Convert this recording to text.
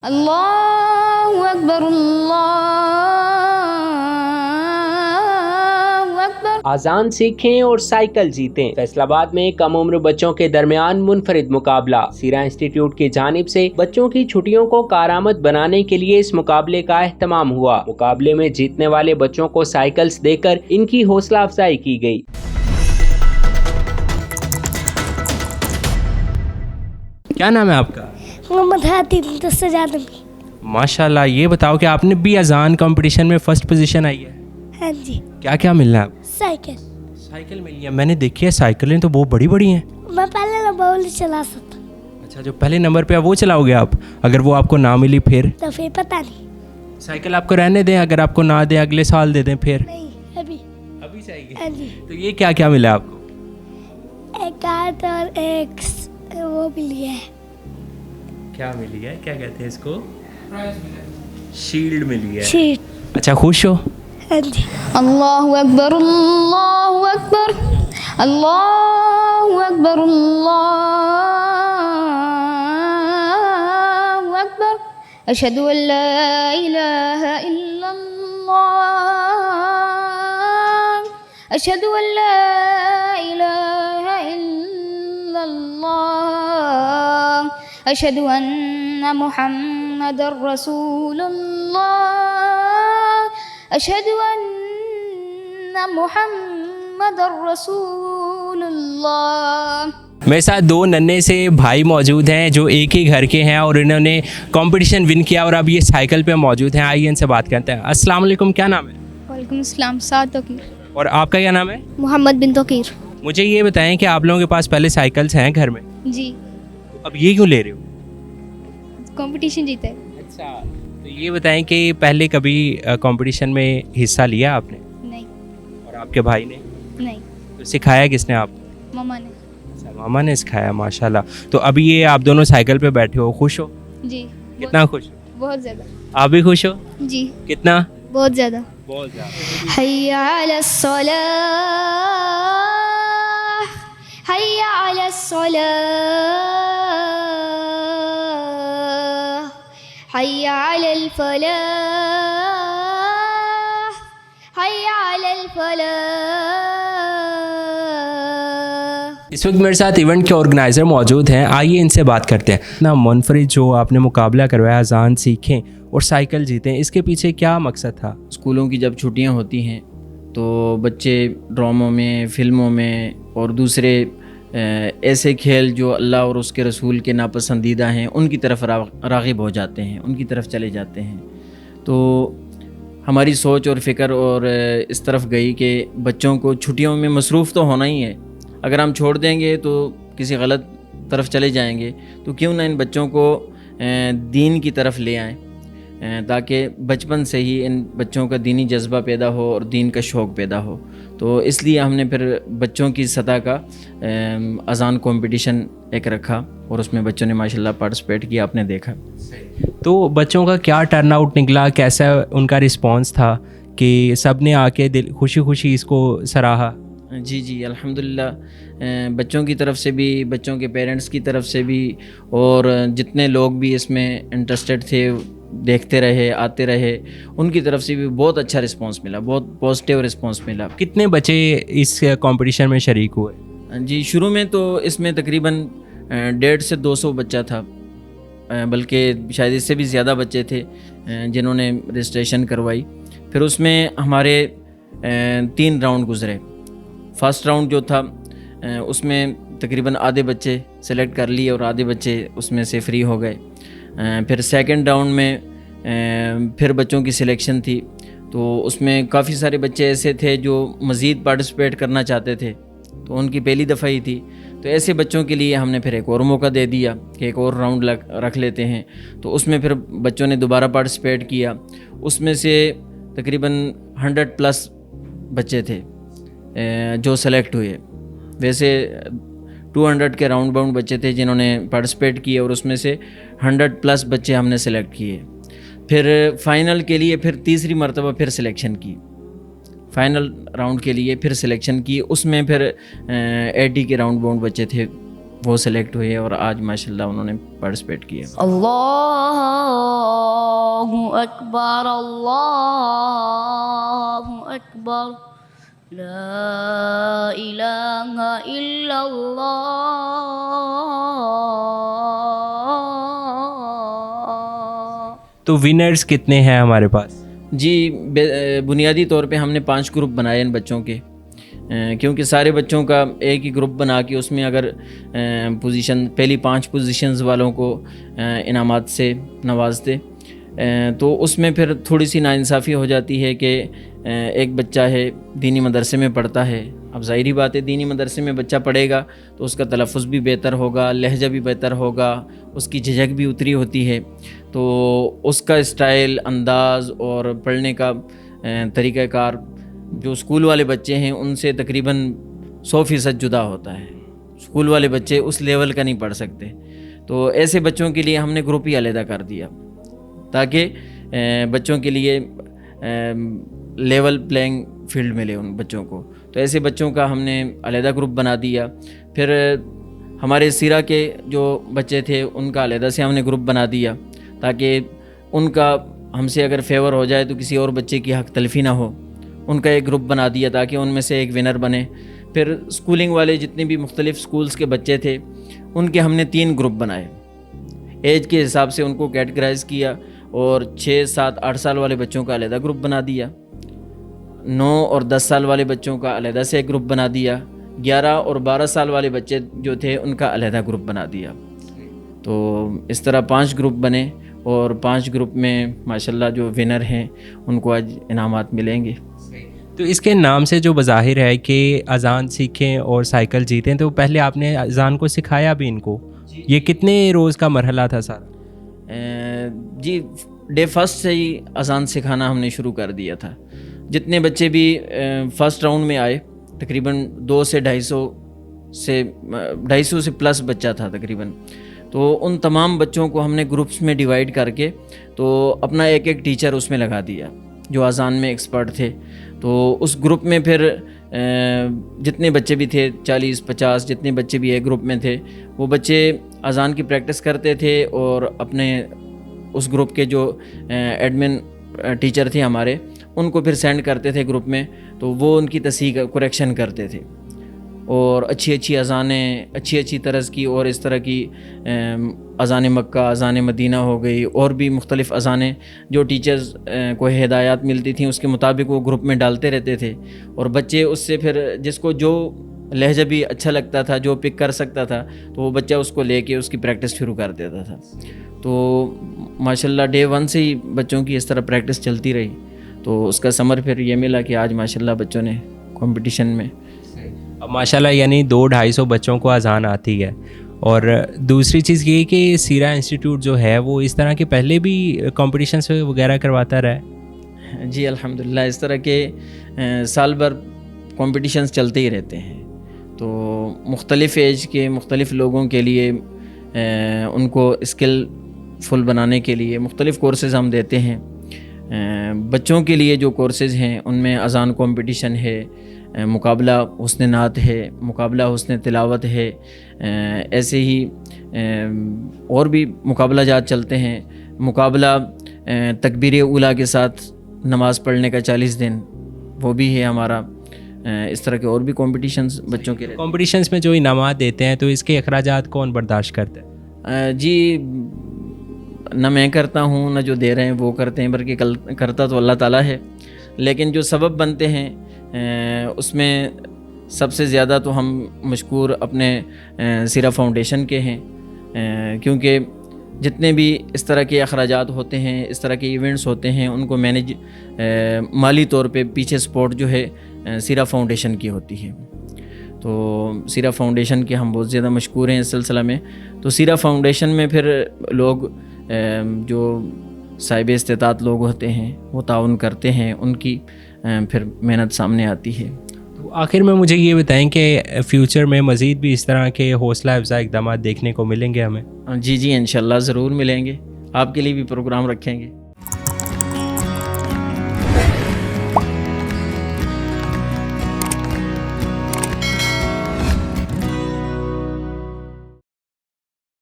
اللہ اکبر اللہ اکبر۔ آزان سیکھیں اور سائیکل جیتیں۔ فیصل آباد میں کم عمر بچوں کے درمیان منفرد مقابلہ۔ سیرا انسٹی ٹیوٹ کی جانب سے بچوں کی چھٹیوں کو کارآمد بنانے کے لیے اس مقابلے کا اہتمام ہوا۔ مقابلے میں جیتنے والے بچوں کو سائیکلز دے کر ان کی حوصلہ افزائی کی گئی۔ کیا نام ہے آپ کا؟ محمد ہاتھی سجاد۔ ماشاءاللہ، یہ بتاؤ کہ آپ نے بھی اذان کمپٹیشن میں فرسٹ پوزیشن آئی ہے؟ ہاں جی۔ کیا کیا ملنا ہے آپ؟ سائیکل۔ سائیکل ملی ہے، میں نے دیکھی ہے سائیکلیں تو بہت بڑی بڑی ہیں۔ میں پہلے نمبر چلا سکتا۔ اچھا، جو پہلے نمبر پہ ہے وہ چلاؤ گے آپ؟ اگر وہ آپ کو نہ ملی پھر؟ تو پھر پتہ نہیں۔ سائیکل آپ کو رہنے دیں، اگر آپ کو نہ دیں اگلے سال دے دیں پھر؟ نہیں، ابھی چاہیے۔ ہاں جی۔ تو یہ کیا کیا ملا آپ کو؟ ایک کارٹ اور ایک وہ ملی ہے۔ کیا ملی ہے؟ کیا کہتے ہیں اس کو؟ شیلڈ ملی ہے۔ شیٹ۔ اچھا، خوش ہو؟ ہاں جی۔ اللہ اکبر اللہ اکبر اللہ اکبر اللہ اکبر۔ اشہد ان لا الہ الا اللہ اشہد ان لا الہ الا اللہ اشہد ان محمد رسول اللہ اشہد ان محمد رسول اللہ۔ میرے ساتھ دو ننھے سے بھائی موجود ہیں جو ایک ہی گھر کے ہیں اور انہوں نے کمپٹیشن ون کیا اور اب یہ سائیکل پہ موجود ہیں۔ آئیے ان سے بات کرتے ہیں۔ السلام علیکم، کیا نام ہے؟ وعلیکم السلام، سعد توقیر۔ اور آپ کا کیا نام ہے؟ محمد بن توقیر۔ مجھے یہ بتائیں کہ آپ لوگوں کے پاس پہلے سائیکلس ہیں گھر میں؟ جی، اب یہ کیوں لے رہے ہو؟ کمپٹیشن جیتا ہے۔ اچھا، تو یہ بتائیں کہ پہلے کبھی کمپٹیشن میں حصہ لیا آپ نے؟ نہیں اور آپ کے بھائی نے؟ نہیں، تو سکھایا کس نے آپ کو؟ ماما نے۔ اچھا، ماما نے سکھایا، ماشاءاللہ۔ تو ابھی یہ آپ دونوں سائیکل پہ بیٹھے ہو، خوش ہو؟ جی، کتنا خوش ہو؟ بہت زیادہ۔ آپ بھی خوش ہو؟ جی، کتنا؟ بہت زیادہ۔ بہت زیادہ۔ حی علی الصلاۃ حی علی الصلاۃ حی علی الفلاح حی علی الفلاح۔ اس وقت میرے ساتھ ایونٹ کے آرگنائزر موجود ہیں، آئیے ان سے بات کرتے ہیں۔ اتنا منفرد جو آپ نے مقابلہ کروایا اذان سیکھیں اور سائیکل جیتیں، اس کے پیچھے کیا مقصد تھا؟ اسکولوں کی جب چھٹیاں ہوتی ہیں تو بچے ڈراموں میں، فلموں میں اور دوسرے ایسے کھیل جو اللہ اور اس کے رسول کے ناپسندیدہ ہیں ان کی طرف راغب ہو جاتے ہیں، ان کی طرف چلے جاتے ہیں۔ تو ہماری سوچ اور فکر اور اس طرف گئی کہ بچوں کو چھٹیوں میں مصروف تو ہونا ہی ہے، اگر ہم چھوڑ دیں گے تو کسی غلط طرف چلے جائیں گے، تو کیوں نہ ان بچوں کو دین کی طرف لے آئیں تاکہ بچپن سے ہی ان بچوں کا دینی جذبہ پیدا ہو اور دین کا شوق پیدا ہو۔ تو اس لیے ہم نے پھر بچوں کی سطح کا اذان کمپٹیشن ایک رکھا اور اس میں بچوں نے ماشاءاللہ پارٹیسپیٹ کیا، آپ نے دیکھا۔ تو بچوں کا کیا ٹرن آؤٹ نکلا، کیسا ان کا رسپانس تھا کہ سب نے آ کے خوشی خوشی اس کو سراہا؟ جی الحمدللہ، بچوں کی طرف سے بھی، بچوں کے پیرنٹس کی طرف سے بھی، اور جتنے لوگ بھی اس میں انٹرسٹڈ تھے، دیکھتے رہے، آتے رہے، ان کی طرف سے بھی بہت اچھا رسپانس ملا، بہت پازیٹیو رسپانس ملا۔ کتنے بچے اس کمپٹیشن میں شریک ہوئے؟ جی، شروع میں تو اس میں تقریباً 150 سے 200 بچہ تھا، بلکہ شاید اس سے بھی زیادہ بچے تھے جنہوں نے رجسٹریشن کروائی۔ پھر اس میں ہمارے 3 راؤنڈ گزرے۔ فرسٹ راؤنڈ جو تھا اس میں تقریباً آدھے بچے سلیکٹ کر لیے اور آدھے بچے اس میں سے فری ہو گئے۔ پھر سیکنڈ راؤنڈ میں پھر بچوں کی سلیکشن تھی، تو اس میں کافی سارے بچے ایسے تھے جو مزید پارٹیسپیٹ کرنا چاہتے تھے، تو ان کی پہلی دفعہ ہی تھی، تو ایسے بچوں کے لیے ہم نے پھر ایک اور موقع دے دیا کہ ایک اور راؤنڈ رکھ لیتے ہیں۔ تو اس میں پھر بچوں نے دوبارہ پارٹیسپیٹ کیا، اس میں سے تقریباً 100+ بچے تھے جو سلیکٹ ہوئے۔ ویسے 200 کے راؤنڈ باؤنڈ بچے تھے جنہوں نے پارٹیسپیٹ کیے، اور اس میں سے 100+ بچے ہم نے سلیکٹ کیے۔ پھر فائنل کے لیے پھر تیسری مرتبہ پھر سلیکشن کی، فائنل راؤنڈ کے لیے پھر سلیکشن کی، اس میں پھر 80 کے راؤنڈ باؤنڈ بچے تھے وہ سلیکٹ ہوئے اور آج ماشاءاللہ انہوں نے پارٹیسپیٹ کیا. اللہ اکبر اللہ اکبر لا الہ الا اللہ. تو ونرز کتنے ہیں ہمارے پاس؟ جی بنیادی طور پہ ہم نے 5 گروپ بنائے ان بچوں کے، کیونکہ سارے بچوں کا ایک ہی گروپ بنا کے اس میں اگر پوزیشن پہلی 5 پوزیشنز والوں کو انعامات سے نوازتے تو اس میں پھر تھوڑی سی ناانصافی ہو جاتی ہے کہ ایک بچہ ہے دینی مدرسے میں پڑھتا ہے. اب ظاہری بات ہے دینی مدرسے میں بچہ پڑھے گا تو اس کا تلفظ بھی بہتر ہوگا، لہجہ بھی بہتر ہوگا، اس کی جھجک بھی اتری ہوتی ہے، تو اس کا اسٹائل، انداز اور پڑھنے کا طریقہ کار جو اسکول والے بچے ہیں ان سے تقریباً 100% جدا ہوتا ہے. اسکول والے بچے اس لیول کا نہیں پڑھ سکتے، تو ایسے بچوں کے لیے ہم نے گروپ ہی علیحدہ کر دیا تاکہ بچوں کے لیے لیول پلینگ فیلڈ ملے ان بچوں کو. تو ایسے بچوں کا ہم نے علیحدہ گروپ بنا دیا. پھر ہمارے سیرہ کے جو بچے تھے ان کا علیحدہ سے ہم نے گروپ بنا دیا تاکہ ان کا ہم سے اگر فیور ہو جائے تو کسی اور بچے کی حق تلفی نہ ہو. ان کا ایک گروپ بنا دیا تاکہ ان میں سے ایک ونر بنے. پھر اسکولنگ والے جتنے بھی مختلف اسکولز کے بچے تھے ان کے ہم نے 3 گروپ بنائے، ایج کے حساب سے ان کو کیٹیگرائز کیا، اور 6، 7، 8 سال والے بچوں کا علیحدہ گروپ بنا دیا، 9 اور 10 سال والے بچوں کا علیحدہ سے ایک گروپ بنا دیا، 11 اور 12 سال والے بچے جو تھے ان کا علیحدہ گروپ بنا دیا. تو اس طرح 5 گروپ بنے اور 5 گروپ میں ماشاءاللہ جو ونر ہیں ان کو آج انعامات ملیں گے. تو اس کے نام سے جو بظاہر ہے کہ اذان سیکھیں اور سائیکل جیتیں، تو پہلے آپ نے اذان کو سکھایا بھی ان کو، یہ کتنے روز کا مرحلہ تھا سارا؟ جی ڈے فرسٹ سے ہی اذان سکھانا ہم نے شروع کر دیا تھا. جتنے بچے بھی فرسٹ راؤنڈ میں آئے تقریباً 200 سے 250 سے پلس بچہ تھا تقریباً، تو ان تمام بچوں کو ہم نے گروپس میں ڈیوائڈ کر کے تو اپنا ایک ٹیچر اس میں لگا دیا جو اذان میں ایکسپرٹ تھے. تو اس گروپ میں پھر جتنے بچے بھی تھے 40، 50 جتنے بچے بھی ایک گروپ میں تھے وہ بچے اذان کی پریکٹس کرتے تھے اور اپنے اس گروپ کے جو ایڈمن ٹیچر تھے ہمارے ان کو پھر سینڈ کرتے تھے گروپ میں، تو وہ ان کی تصحیح کریکشن کرتے تھے اور اچھی اذانیں اچھی طرز کی اور اس طرح کی اذان مکہ، اذان مدینہ ہو گئی اور بھی مختلف اذانیں جو ٹیچرز کو ہدایات ملتی تھیں اس کے مطابق وہ گروپ میں ڈالتے رہتے تھے، اور بچے اس سے پھر جس کو جو لہجہ بھی اچھا لگتا تھا، جو پک کر سکتا تھا، تو وہ بچہ اس کو لے کے اس کی پریکٹس شروع کر دیتا تھا. تو ماشاءاللہ ڈے 1 سے ہی بچوں کی اس طرح پریکٹس چلتی رہی، تو اس کا ثمر پھر یہ ملا کہ آج ماشاءاللہ بچوں نے کمپٹیشن میں اب ماشاءاللہ یعنی 200-250 بچوں کو اذان آتی ہے. اور دوسری چیز یہ کہ سیرہ انسٹیٹیوٹ جو ہے وہ اس طرح کے پہلے بھی کمپٹیشنس وغیرہ کرواتا رہا ہے؟ جی الحمدللہ اس طرح کے سال بھر کمپٹیشنز چلتے ہی رہتے ہیں. تو مختلف ایج کے مختلف لوگوں کے لیے ان کو اسکل فل بنانے کے لیے مختلف کورسز ہم دیتے ہیں. بچوں کے لیے جو کورسز ہیں ان میں اذان کمپٹیشن ہے، مقابلہ حسن نعت ہے، مقابلہ حسن تلاوت ہے، ایسے ہی اور بھی مقابلہ جات چلتے ہیں. مقابلہ تکبیر اولیٰ کے ساتھ نماز پڑھنے کا 40 دن وہ بھی ہے ہمارا. اس طرح کے اور بھی کمپٹیشنز بچوں کے کمپٹیشنز میں جو انعامات دیتے ہیں تو اس کے اخراجات کون برداشت کرتے ہیں؟ جی نہ میں کرتا ہوں نہ جو دے رہے ہیں وہ کرتے ہیں، بلکہ کرتا تو اللہ تعالیٰ ہے. لیکن جو سبب بنتے ہیں اس میں سب سے زیادہ تو ہم مشکور اپنے سیرہ فاؤنڈیشن کے ہیں، کیونکہ جتنے بھی اس طرح کے اخراجات ہوتے ہیں، اس طرح کے ایونٹس ہوتے ہیں، ان کو مینیج مالی طور پہ پیچھے سپورٹ جو ہے سیرہ فاؤنڈیشن کی ہوتی ہے. تو سیرہ فاؤنڈیشن کے ہم بہت زیادہ مشکور ہیں اس سلسلہ میں. تو سیرہ فاؤنڈیشن میں پھر لوگ جو صاحب استطاعت لوگ ہوتے ہیں وہ تعاون کرتے ہیں، ان کی پھر محنت سامنے آتی ہے. تو آخر میں مجھے یہ بتائیں کہ فیوچر میں مزید بھی اس طرح کے حوصلہ افزا اقدامات دیکھنے کو ملیں گے ہمیں؟ جی انشاءاللہ ضرور ملیں گے. آپ کے لیے بھی پروگرام رکھیں گے.